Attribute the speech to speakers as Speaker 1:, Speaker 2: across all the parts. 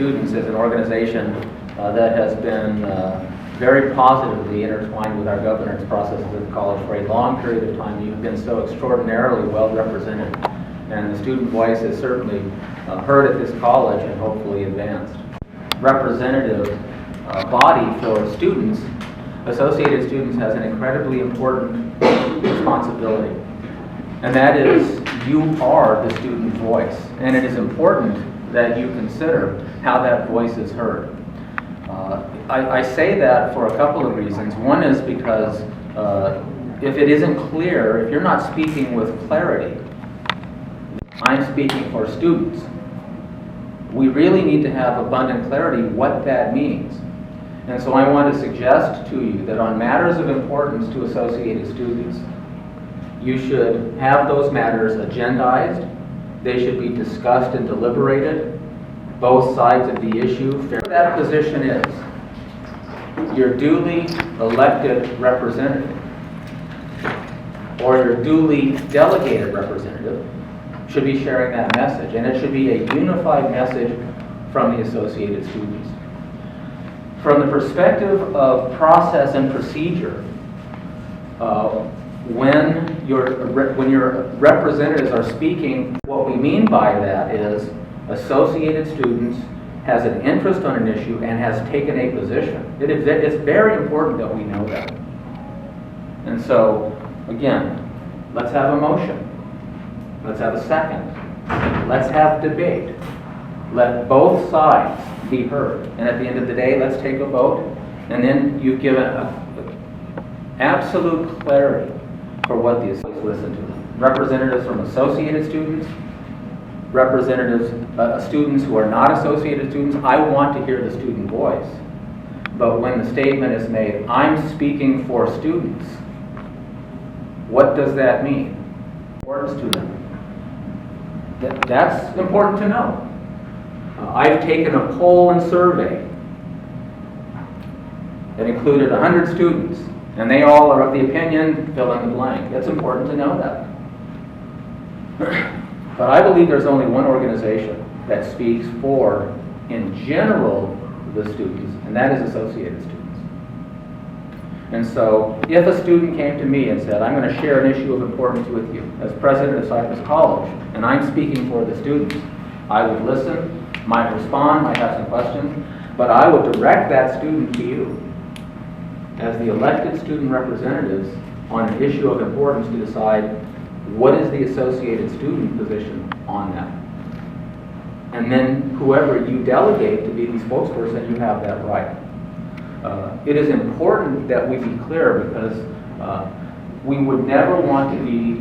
Speaker 1: Students is an organization that has been very positively intertwined with our governance processes at the college for a long period of time. You've been so extraordinarily well represented, and the student voice is certainly heard at this college and hopefully advanced. Representative body for students, Associated Students has an incredibly important responsibility, and that is you are the student voice, and it is important that you consider how that voice is heard. I say that for a couple of reasons. One is because if it isn't clear, if you're not speaking with clarity, I'm speaking for students. We really need to have abundant clarity what that means. And so I want to suggest to you that on matters of importance to Associated Students, you should have those matters agendized. They should be discussed and deliberated, both sides of the issue. Whatever that position is, your duly elected representative or your duly delegated representative should be sharing that message, and it should be a unified message from the Associated Students. From the perspective of process and procedure, when your representatives are speaking, what we mean by that is Associated Students has an interest on an issue and has taken a position. It's very important that we know that. And so, again, let's have a motion. Let's have a second. Let's have debate. Let both sides be heard. And at the end of the day, let's take a vote. And then you've given absolute clarity for what the associates listen to. Representatives from Associated Students, representatives, students who are not Associated Students. I want to hear the student voice. But when the statement is made, I'm speaking for students, what does that mean? Importance to them. That's important to know. I've taken a poll and survey that included 100 students, and they all are of the opinion, fill in the blank. It's important to know that. But I believe there's only one organization that speaks for, in general, the students, and that is Associated Students. And so, if a student came to me and said, I'm going to share an issue of importance with you as president of Cypress College, and I'm speaking for the students, I would listen, might respond, might have some questions, but I would direct that student to you as the elected student representatives on an issue of importance to decide what is the Associated Student position on that. And then whoever you delegate to be the spokesperson, you have that right. It is important that we be clear because we would never want to be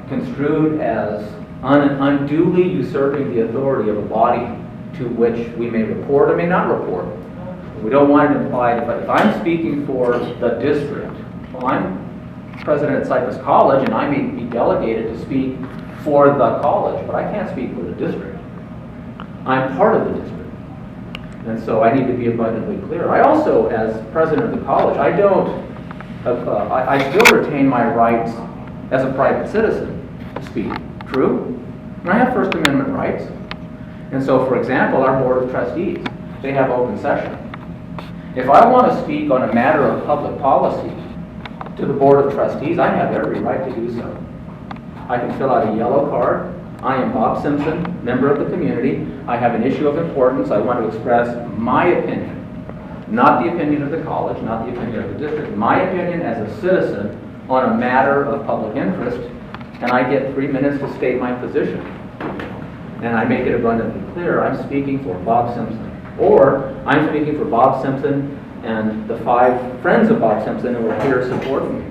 Speaker 1: construed as unduly usurping the authority of a body to which we may report or may not report. We don't want it implied, if I'm speaking for the district, well, I'm president at Cypress College and I may be delegated to speak for the college, but I can't speak for the district. I'm part of the district. And so I need to be abundantly clear. I also, as president of the college, I still retain my rights as a private citizen to speak. True? And I have First Amendment rights. And so, for example, our Board of Trustees, they have open session. If I want to speak on a matter of public policy to the Board of Trustees, I have every right to do so. I can fill out a yellow card. I am Bob Simpson, member of the community. I have an issue of importance. I want to express my opinion, not the opinion of the college, not the opinion of the district, my opinion as a citizen on a matter of public interest, and I get 3 minutes to state my position. And I make it abundantly clear, I'm speaking for Bob Simpson. Or, I'm speaking for Bob Simpson and the 5 friends of Bob Simpson who are here supporting me.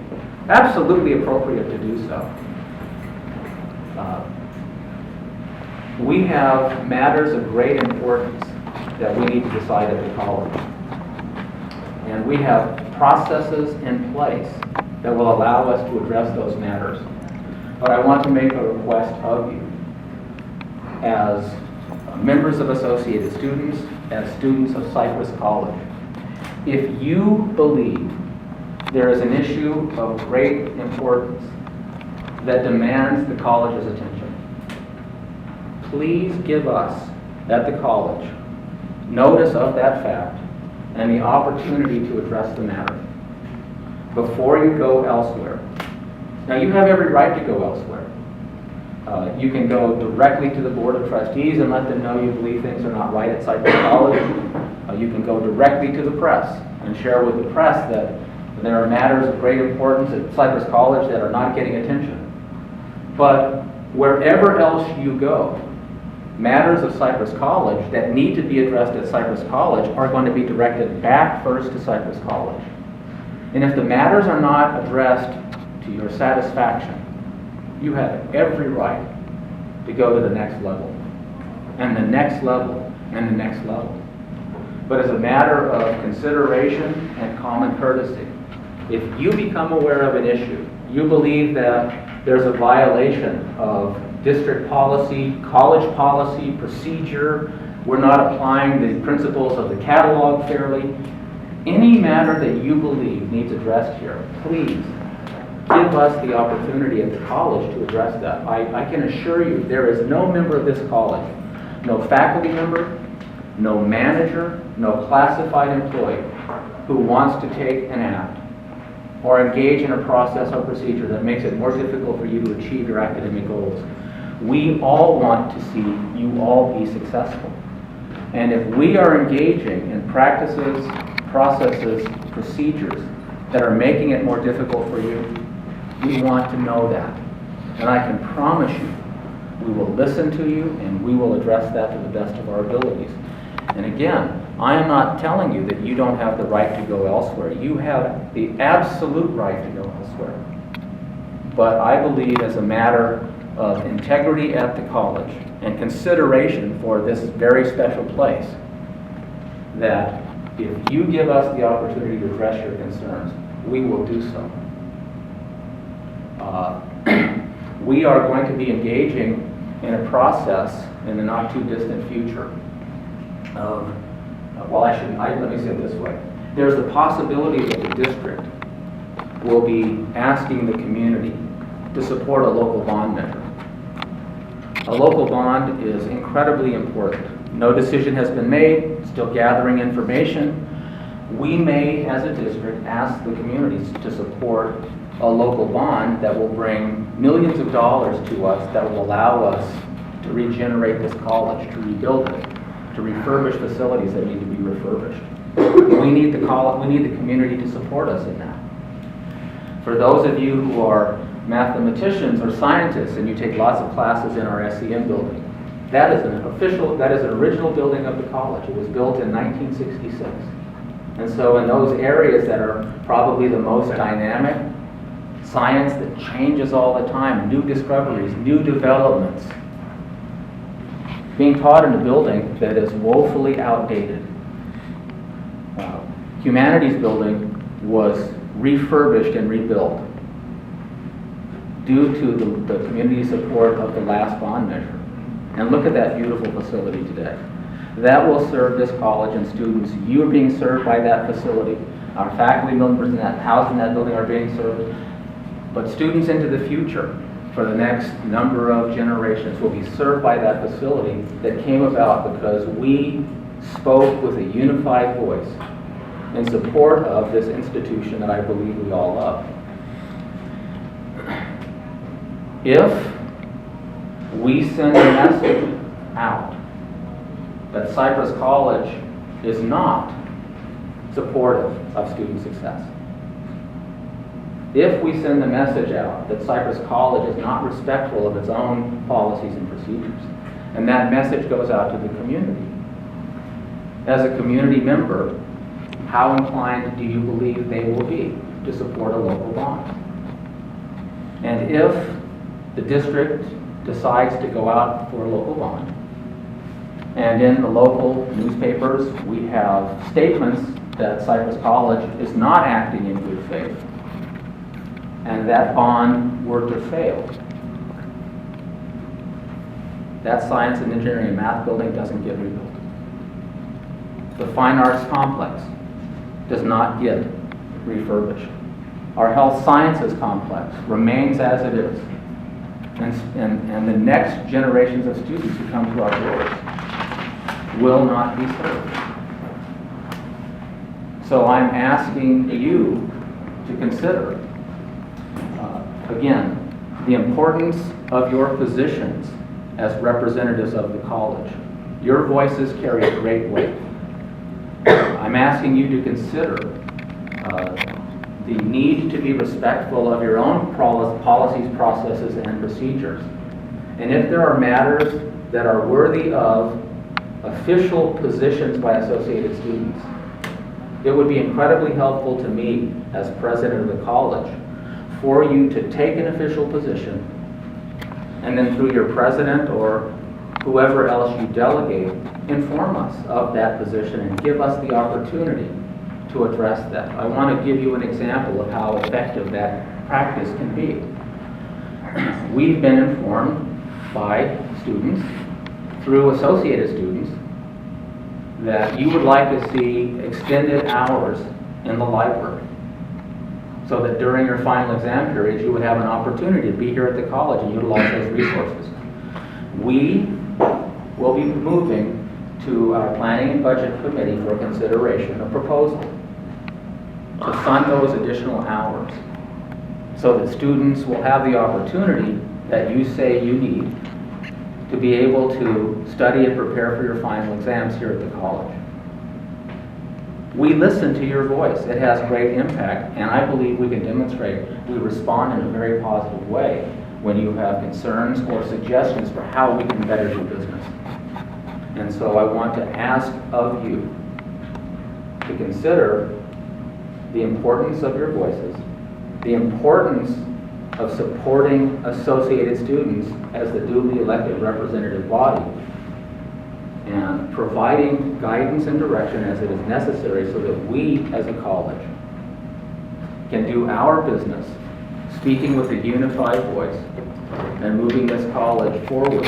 Speaker 1: Absolutely appropriate to do so. We have matters of great importance that we need to decide at the college. And we have processes in place that will allow us to address those matters. But I want to make a request of you as members of Associated Students, as students of Cypress College. If you believe there is an issue of great importance that demands the college's attention, please give us at the college notice of that fact and the opportunity to address the matter before you go elsewhere. Now, you have every right to go elsewhere. You can go directly to the Board of Trustees and let them know you believe things are not right at Cypress College. You can go directly to the press and share with the press that there are matters of great importance at Cypress College that are not getting attention. But wherever else you go, matters of Cypress College that need to be addressed at Cypress College are going to be directed back first to Cypress College. And if the matters are not addressed to your satisfaction, you have every right to go to the next level, and the next level, and the next level. But as a matter of consideration and common courtesy, if you become aware of an issue, you believe that there's a violation of district policy, college policy, procedure, we're not applying the principles of the catalog fairly, any matter that you believe needs addressed here, please give us the opportunity at the college to address that. I can assure you there is no member of this college, no faculty member, no manager, no classified employee who wants to take an act or engage in a process or procedure that makes it more difficult for you to achieve your academic goals. We all want to see you all be successful. And if we are engaging in practices, processes, procedures that are making it more difficult for you, we want to know that. And I can promise you, we will listen to you and we will address that to the best of our abilities. And again, I am not telling you that you don't have the right to go elsewhere. You have the absolute right to go elsewhere. But I believe as a matter of integrity at the college and consideration for this very special place, that if you give us the opportunity to address your concerns, we will do so. We are going to be engaging in a process in the not too distant future of, let me say it this way. There's the possibility that the district will be asking the community to support a local bond measure. A local bond is incredibly important. No decision has been made, still gathering information. We may, as a district, ask the communities to support a local bond that will bring millions of dollars to us that will allow us to regenerate this college, to rebuild it, to refurbish facilities that need to be refurbished. We need the community to support us in that. For those of you who are mathematicians or scientists and you take lots of classes in our SEM building, that is an original building of the college. It was built in 1966. And so in those areas that are probably the most dynamic, science that changes all the time, new discoveries, new developments, being taught in a building that is woefully outdated. Humanities building was refurbished and rebuilt due to the community support of the last bond measure. And look at that beautiful facility today. That will serve this college and students. You are being served by that facility. Our faculty members in that house in that building are being served. But students into the future, for the next number of generations, will be served by that facility that came about because we spoke with a unified voice in support of this institution that I believe we all love. If we send a message out that Cypress College is not supportive of student success, if we send the message out that Cypress College is not respectful of its own policies and procedures, and that message goes out to the community, as a community member, how inclined do you believe they will be to support a local bond? And if the district decides to go out for a local bond, and in the local newspapers we have statements that Cypress College is not acting in good faith, and that bond were to fail, that science and engineering and math building doesn't get rebuilt. The fine arts complex does not get refurbished. Our health sciences complex remains as it is. And the next generations of students who come to our doors will not be served. So I'm asking you to consider, again, the importance of your positions as representatives of the college. Your voices carry great weight. I'm asking you to consider the need to be respectful of your own policies, processes, and procedures. And if there are matters that are worthy of official positions by associated students, it would be incredibly helpful to me as president of the college for you to take an official position and then through your president or whoever else you delegate, inform us of that position and give us the opportunity to address that. I want to give you an example of how effective that practice can be. We've been informed by students, through associated students, that you would like to see extended hours in the library so that during your final exam periods you would have an opportunity to be here at the college and utilize those resources. We will be moving to our Planning and Budget Committee for consideration a proposal to fund those additional hours so that students will have the opportunity that you say you need to be able to study and prepare for your final exams here at the college. We listen to your voice. It has great impact, and I believe we can demonstrate we respond in a very positive way when you have concerns or suggestions for how we can better do business. And so I want to ask of you to consider the importance of your voices, the importance of supporting associated students as the duly elected representative body, and providing guidance and direction as it is necessary so that we as a college can do our business, speaking with a unified voice and moving this college forward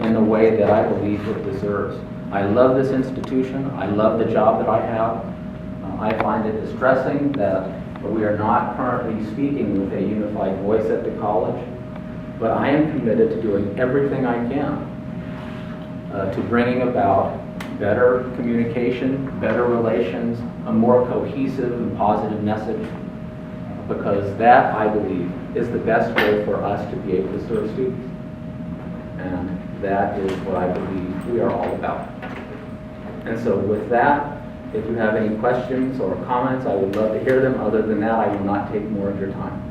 Speaker 1: in the way that I believe it deserves. I love this institution. I love the job that I have. I find it distressing that we are not currently speaking with a unified voice at the college, but I am committed to doing everything I can to bringing about better communication, better relations, a more cohesive and positive message, because that, I believe, is the best way for us to be able to serve students. And that is what I believe we are all about. And so with that, if you have any questions or comments, I would love to hear them. Other than that, I will not take more of your time.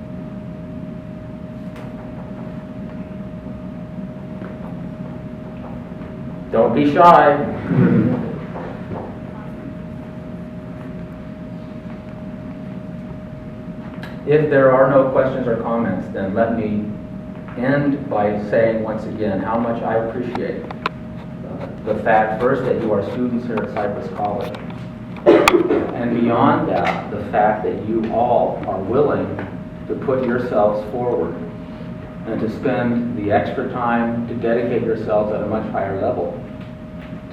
Speaker 1: Don't be shy. If there are no questions or comments, then let me end by saying once again how much I appreciate the fact, first, that you are students here at Cypress College. And beyond that, the fact that you all are willing to put yourselves forward and to spend the extra time to dedicate yourselves at a much higher level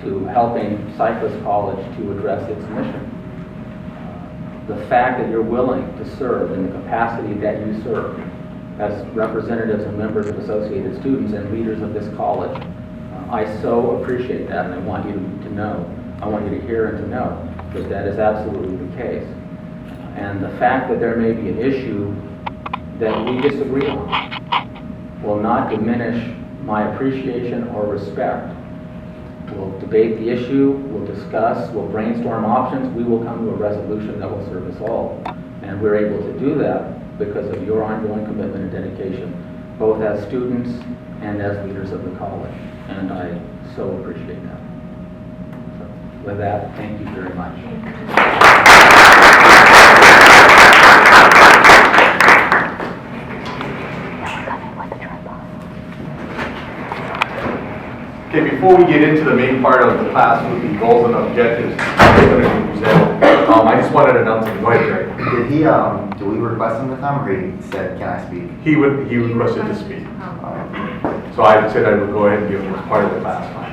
Speaker 1: to helping Cypress College to address its mission. The fact that you're willing to serve in the capacity that you serve as representatives and members of associated students and leaders of this college, I so appreciate that, and I want you to know, I want you to hear and to know that that is absolutely the case. And the fact that there may be an issue that we disagree on will not diminish my appreciation or respect. We'll debate the issue, we'll discuss, we'll brainstorm options, we will come to a resolution that will serve us all. And we're able to do that because of your ongoing commitment and dedication, both as students and as leaders of the college. And I so appreciate that. So with that, thank you very much.
Speaker 2: Okay, before we get into the main part of the class with the goals and objectives, I just wanted to announce something. Go ahead, Jerry.
Speaker 3: Did he, do we request him to come, or he said, can I speak?
Speaker 2: He requested to speak. So I said I would go ahead and give him as part of the class.